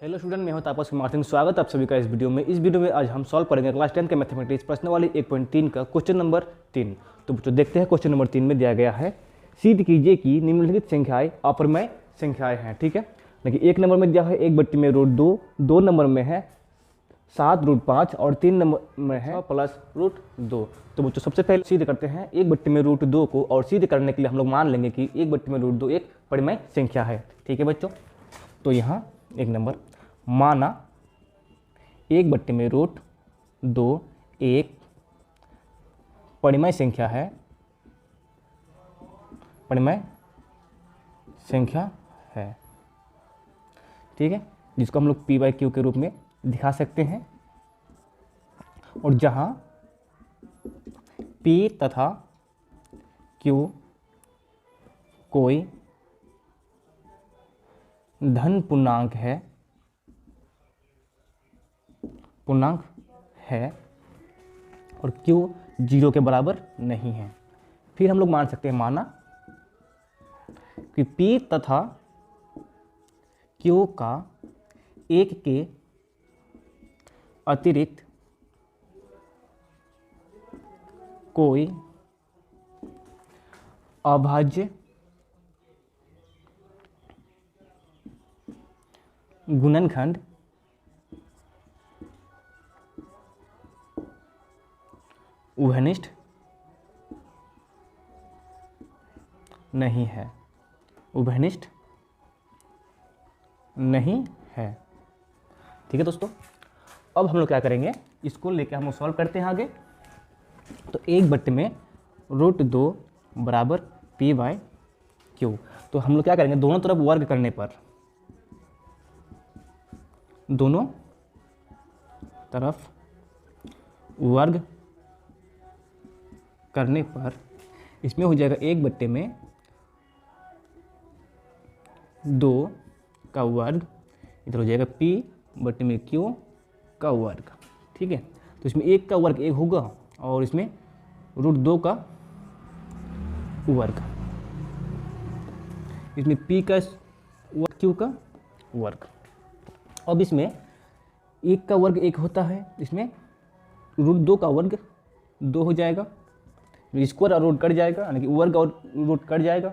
Hello student, मैं हूं तापस कुमार सिंह। स्वागत है आप सभी का इस वीडियो में। इस वीडियो में आज हम सॉल्व करेंगे क्लास 10 के मैथमेटिक्स प्रश्नावली 1.3 का क्वेश्चन नंबर 3। तो बच्चों देखते हैं क्वेश्चन नंबर 3 में दिया गया है, सिद्ध कीजिए कि निम्नलिखित संख्याएं अपरिमेय संख्याएं हैं। ठीक है, देखिए एक नंबर में दिया है 1/2 में √2, 2 नंबर में है 7√5 और 3 नंबर में है +√2। तो बच्चों सबसे पहले सिद्ध करते हैं 1/2 में √2 को, और सिद्ध करने के लिए हम लोग मान लेंगे कि 1/2 में √2 एक परिमेय संख्या है। ठीक है बच्चों, तो यहाँ एक नंबर माना 1/2 में √2 एक परिमेय संख्या है, परिमेय संख्या है। ठीक है, जिसको हम लोग p/q के रूप में दिखा सकते हैं, और जहां p तथा q कोई धन पूर्णांक है और q 0 के बराबर नहीं है। फिर हम लोग मान सकते हैं, माना कि p तथा q का 1 के अतिरिक्त कोई अभाज्य गुणनखंड उभयनिष्ठ नहीं है, उभयनिष्ठ नहीं है। ठीक है दोस्तों, अब हम लोग क्या करेंगे, इसको लेके हम लोग सॉल्व करते हैं आगे। तो 1/2 में √2 बराबर p/q। तो हम लोग क्या करेंगे, दोनों तरफ वर्ग करने पर, दोनों तरफ वर्ग करने पर इसमें हो जाएगा 1/2 में 2 का वर्ग, इधर हो जाएगा p/2 में q का वर्ग। ठीक है, तो इसमें 1 का वर्ग 1 होगा और इसमें √2 का वर्ग, इसमें p का वर्ग q का वर्ग। अब इसमें 1 का वर्ग 1 होता है, इसमें √2 का वर्ग 2 हो जाएगा, स्क्वायर और रूट कट जाएगा, यानी कि वर्ग और रूट कट जाएगा,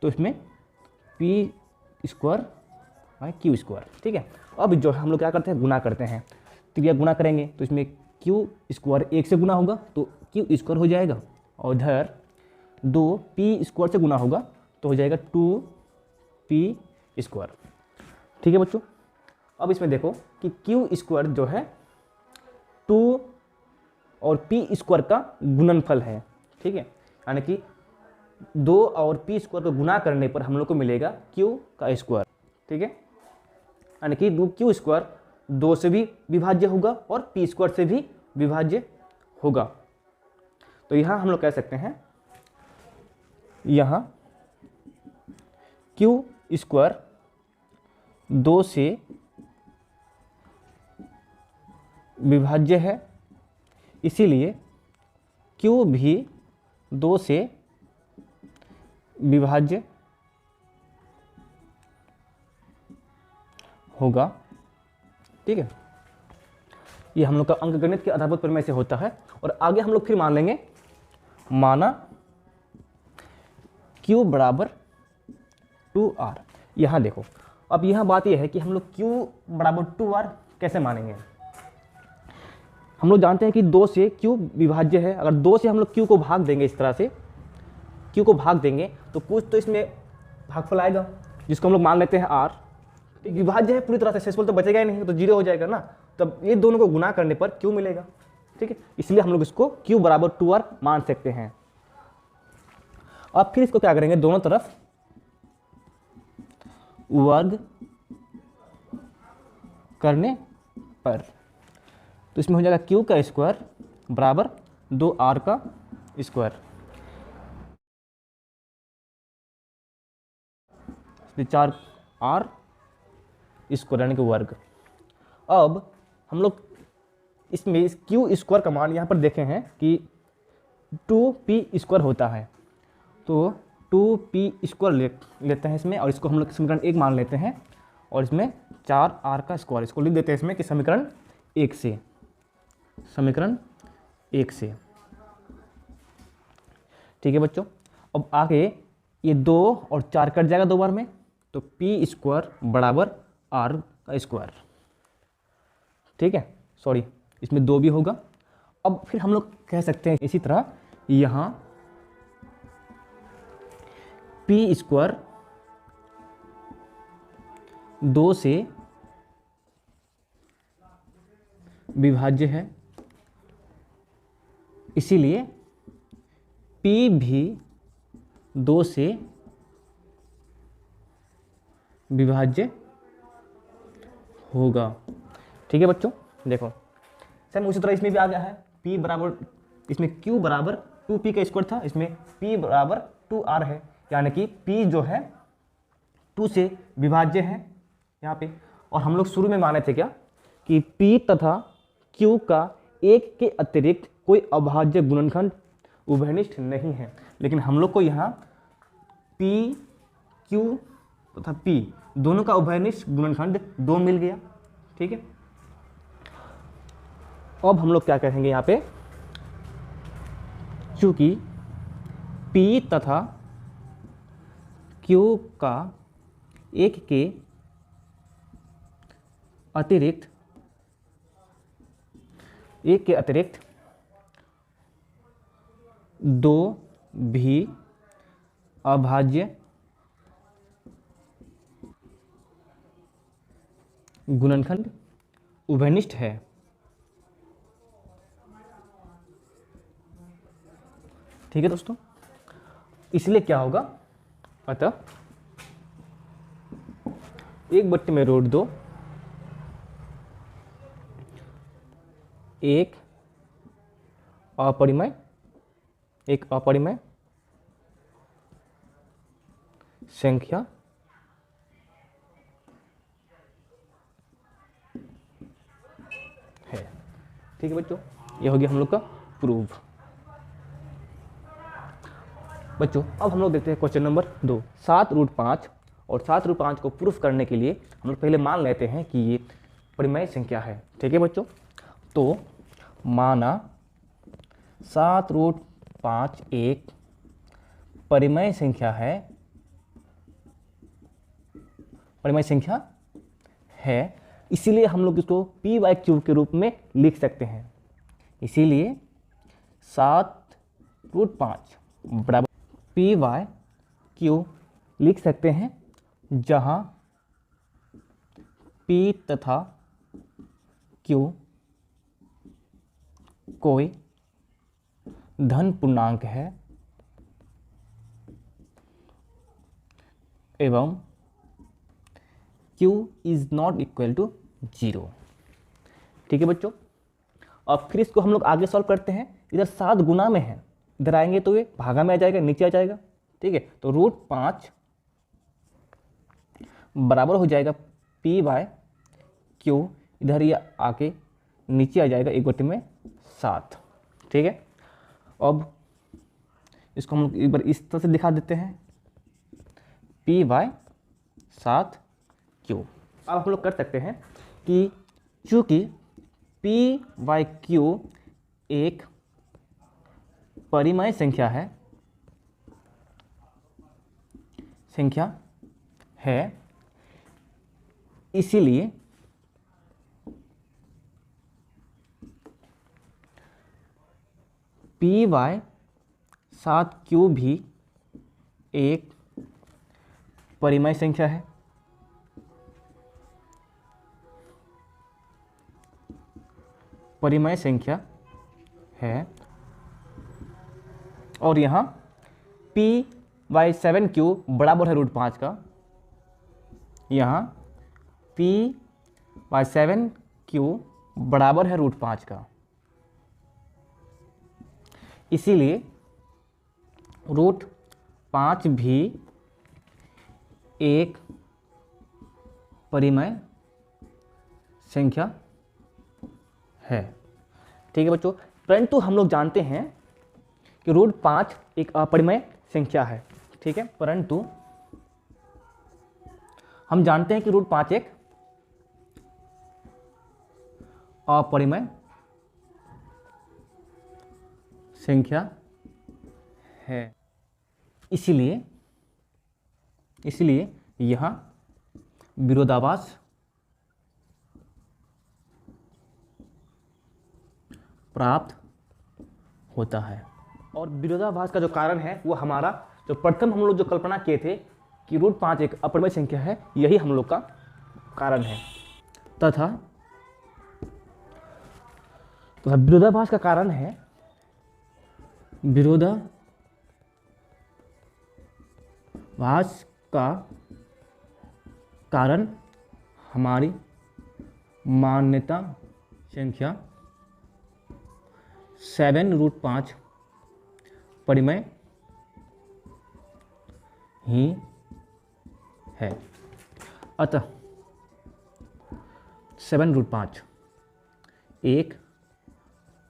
तो इसमें p²/q²। ठीक है, अब जो हम लोग क्या करते हैं, गुना करते हैं। त्रिया गुना करेंगे तो इसमें q² 1 से गुना होगा तो q² हो जाएगा, और इधर 2p² से गुना होगा तो हो जाएगा 2p²। ठीक है बच्चों, अब इसमें देखो कि q² जो है 2 और p² का गुणनफल है। ठीक है, यानी कि 2 और p² को गुना करने पर हम लोग को मिलेगा q का स्क्वायर। ठीक है, यानी कि q² 2 से भी विभाज्य होगा और p² से भी विभाज्य होगा। तो यहाँ हम लोग कह सकते हैं, यहाँ q² 2 से विभाज्य है, इसीलिए q भी 2 से विभाज्य होगा। ठीक है, ये हम लोग का अंकगणित के आधारभूत प्रमेय से होता है। और आगे हम लोग फिर मान लेंगे, माना q बराबर 2r। यहाँ देखो, अब यहाँ बात यह है कि हम लोग q बराबर 2r कैसे मानेंगे। हम लोग जानते हैं कि 2 से q विभाज्य है, अगर 2 से हम लोग q को भाग देंगे, इस तरह से q को भाग देंगे तो कुछ तो इसमें भागफल आएगा, जिसको हम लोग मान लेते हैं r। विभाज्य है पूरी तरह से, शेषफल तो बचेगा ही नहीं, तो 0 हो जाएगा ना, तब ये दोनों को गुना करने पर q मिलेगा। ठीक है, इसलिए हम लोग इसको q बराबर 2r मान सकते हैं। अब फिर इसको क्या करेंगे, दोनों तरफ वर्ग करने पर, तो इसमें हो जाएगा q का स्क्वायर बराबर 2r का स्क्वायर, 4r स्क्वायर यानी कि वर्ग। अब हम लोग इसमें इस q² का मान यहाँ पर देखे हैं कि 2p² होता है, तो 2p² लेते हैं इसमें, और इसको हम लोग समीकरण 1 मान लेते हैं, और इसमें 4r का स्क्वायर। इसको लिख देते हैं इसमें कि समीकरण 1 से, समीकरण 1 से। ठीक है बच्चों, अब आगे ये 2 और 4 कट जाएगा 2 बार में, तो p स्क्वायर बराबर r का स्क्वायर। ठीक है, सॉरी इसमें 2 भी होगा। अब फिर हम लोग कह सकते हैं इसी तरह यहाँ p स्क्वायर 2 से विभाज्य है, इसीलिए p भी 2 से विभाज्य होगा। ठीक है बच्चों, देखो सेम उसी तरह इसमें भी आ गया है, p बराबर, इसमें q बराबर 2p का स्क्वायर था, इसमें p बराबर 2r है, यानी कि p जो है 2 से विभाज्य है यहाँ पे। और हम लोग शुरू में माने थे क्या कि p तथा q का एक के अतिरिक्त कोई अभाज्य गुणनखंड उभयनिष्ठ नहीं है, लेकिन हम लोग को यहाँ p q तथा p दोनों का उभयनिष्ठ गुणनखंड 2 मिल गया। ठीक है, अब हम लोग क्या करेंगे यहाँ पे, चूंकि p तथा q का एक के अतिरिक्त 2 भी अभाज्य गुणनखंड उभयनिष्ठ है। ठीक है दोस्तों, इसलिए क्या होगा, अतः 1/√2 एक अपरिमेय संख्या है। ठीक है बच्चों, यह हो गया हम लोग का प्रूफ। बच्चों अब हम लोग देखते हैं क्वेश्चन नंबर 2। 7√5 और 7√5 को प्रूफ करने के लिए हम लोग पहले मान लेते हैं कि ये परिमेय संख्या है। ठीक है बच्चों, तो माना 7√5 एक परिमेय संख्या है, इसीलिए हम लोग इसको p/q के रूप में लिख सकते हैं। इसीलिए 7√5 बराबर p/q लिख सकते हैं, जहां p तथा q कोई धन पूर्णांक है एवं q is not equal to 0। ठीक है बच्चों, अब फिर इसको हम लोग आगे सॉल्व करते हैं। इधर 7 गुना में है, इधर आएंगे तो ये भागा में आ जाएगा, नीचे आ जाएगा। ठीक है, तो √5 बराबर हो जाएगा p/q, इधर ये आके नीचे आ जाएगा 1/7। ठीक है, अब इसको हम लोग एक बार इस तरह से दिखा देते हैं, p/7q। अब हम लोग कर सकते हैं कि चूंकि p/q एक परिमेय संख्या है, इसीलिए p/7q भी एक परिमेय संख्या है। और यहाँ p/7q बराबर है √5 का, यहाँ p/7q बराबर है √5 का, इसीलिए √5 भी एक परिमेय संख्या है। ठीक है बच्चों, परंतु हम लोग जानते हैं कि √5 एक अपरिमेय संख्या है। ठीक है, परंतु हम जानते हैं कि रूट 5 एक अपरिमेय संख्या है, इसलिए यह विरोधाभास प्राप्त होता है। और विरोधाभास का जो कारण है वो हमारा जो प्रथम हम लोग जो कल्पना किए थे कि रूट 5 एक अपरिमेय संख्या है, यही हम लोग का कारण है। तथा विरोधाभास का कारण है, विरोधाभास का कारण हमारी मान्यता संख्या 7√5 परिमेय ही है। अतः 7√5 एक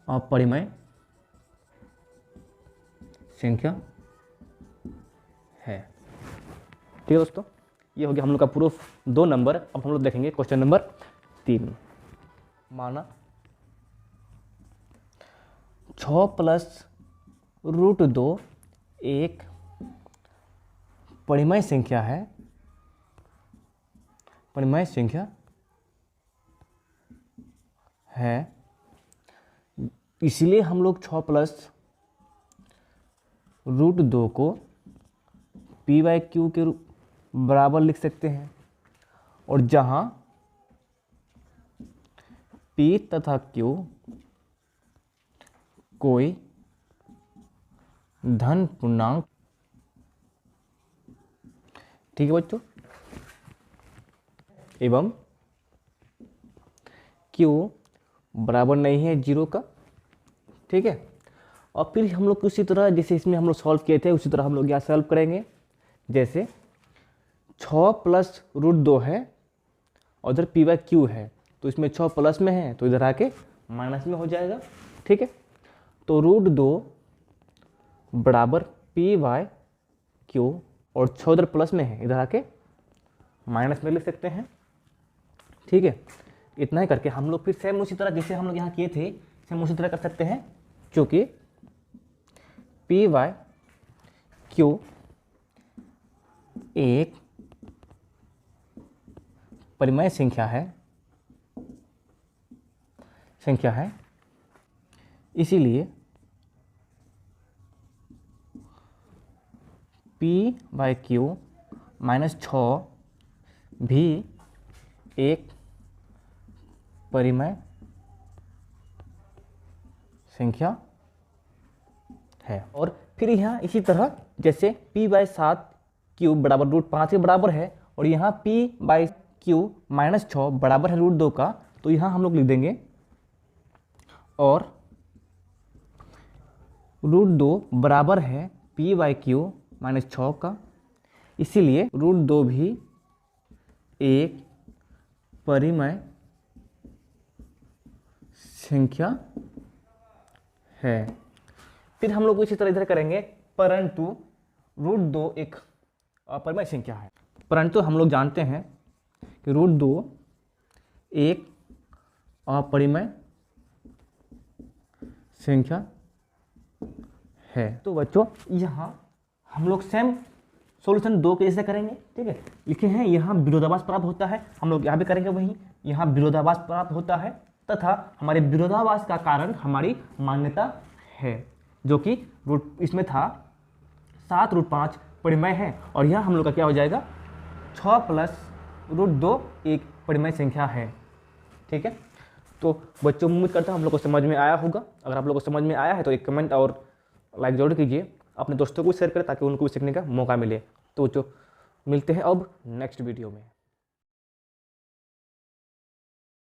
अपरिमेय संख्या है। ठीक है दोस्तों, ये हो गया हम लोग का प्रूफ 2 नंबर। अब हम लोग देखेंगे क्वेश्चन नंबर 3। माना 6 + √2 एक परिमेय संख्या है, इसलिए हम लोग 6 + √2 को p/q के बराबर लिख सकते हैं। और जहां p तथा q कोई धन पूर्णांक, ठीक है बच्चों, एवं q बराबर नहीं है 0 का। ठीक है, और फिर हम लोग उसी तरह जैसे इसमें हम लोग सॉल्व किए थे उसी तरह हम लोग यहाँ सॉल्व करेंगे। जैसे 6 + √2 है और उधर p/q है, तो इसमें 6 प्लस में है तो इधर आके माइनस में हो जाएगा। ठीक है, तो √2 बराबर p/q और 6 उधर प्लस में है, इधर आके माइनस में लिख सकते हैं। ठीक है, इतना ही करके हम लोग फिर सेम उसी तरह जैसे हम लोग यहाँ किए थे सेम उसी तरह कर सकते हैं, क्योंकि p/q एक परिमेय संख्या है, इसीलिए p/q -6 भी एक परिमेय संख्या है। और फिर यहाँ इसी तरह जैसे p/7q बराबर √5 के बराबर है और यहाँ p/q -6 बराबर है √2 का, तो यहाँ हम लोग लिख देंगे और √2 बराबर है p/q -6 का, इसीलिए √2 भी एक परिमेय संख्या है। फिर हम लोग इसी तरह इधर करेंगे, परंतु √2 एक अपरिमेय संख्या है। परंतु हम लोग जानते हैं कि √2 एक अपरिमेय संख्या है। तो बच्चों यहाँ हम लोग सेम सॉल्यूशन 2 के जैसे करेंगे। ठीक है, लिखे हैं यहाँ विरोधाभास प्राप्त होता है, हम लोग यहाँ भी करेंगे वही, यहाँ विरोधाभास प्राप्त होता है तथा हमारे विरोधाभास का कारण हमारी मान्यता है, जो कि इसमें था 7√5 परिमेय है और यहाँ हम लोग का क्या हो जाएगा 6 + √2 एक परिमेय संख्या है। ठीक है, तो बच्चों उम्मीद करता हूँ हम लोग को समझ में आया होगा। अगर आप लोग को समझ में आया है तो एक कमेंट और लाइक जरूर कीजिए, अपने दोस्तों को शेयर करें ताकि उनको भी सीखने का मौका मिले। तो बच्चों मिलते हैं अब नेक्स्ट वीडियो में।